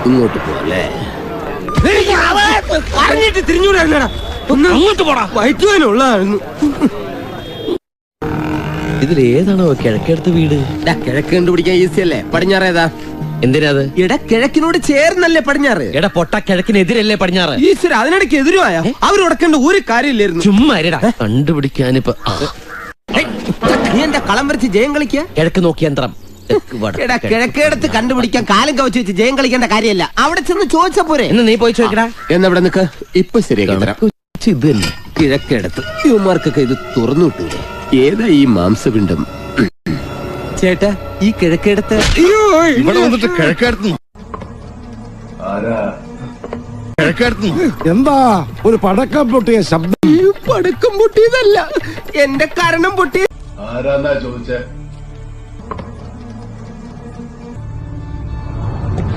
ഇങ്ങോട്ട് പോവല്ലേ? പറഞ്ഞിട്ട് തിരിഞ്ഞൂടായിരുന്നടാ. ഒന്ന് അങ്ങോട്ട് പോടാ, വയറ്റുവാനുള്ളതായിരുന്നു. ഇതിലേതാണോ കിഴക്കെടുത്ത് വീട്? കിഴക്ക് കണ്ടുപിടിക്കാൻ ഈസി അല്ലേ? പടിഞ്ഞാറേതാ? എന്തിനാ അത്? കിഴക്കിനോട് ചേർന്നല്ലേ പടിഞ്ഞാറ്? എടാ പൊട്ട, കിഴക്കിനെതിരല്ലേ പടിഞ്ഞാറ്? ഈശ്വര, അതിനിടയ്ക്ക് എതിരുമായ അവർ ഉടക്കേണ്ട ഒരു കാര്യമില്ലായിരുന്നു. ചുമ്മാ കണ്ടുപിടിക്കാനിപ്പോ നീ എന്റെ കളം വരച്ച് ജയം കളിക്ക. കിഴക്ക് നോക്കി യന്ത്രം. കിഴക്കേടത്ത് കണ്ടുപിടിക്കാൻ കാലം കവച്ച് വെച്ച് ജയം കളിക്കേണ്ട കാര്യമല്ല. അവിടെ ചെന്ന് ചോദിച്ച പോരെ. എന്ന് നീ പോയി ചോദിക്കടാ. എന്നവിടെ നിക്ക്, ഇപ്പൊ ശരിയാക്കി തരാം. ഇത് തന്നെ കിഴക്കേടത്ത് ഇവന്മാർക്കൊക്കെ ഇത് തുറന്നു കിട്ടൂല. ഏതാ ഈ മാംസപിണ്ഡം? ചേട്ടാ, ഈ കിഴക്കേടത്ത് ഇവിടെ വന്നിട്ട് കിഴക്കേടത്തു എന്താ ഒരു പടക്കം പൊട്ടിയ ശബ്ദം? പടക്കം പൊട്ടിയതല്ല, എന്റെ കാരണം പൊട്ടിയ. ആരാന്നാ ചോദിച്ചേ?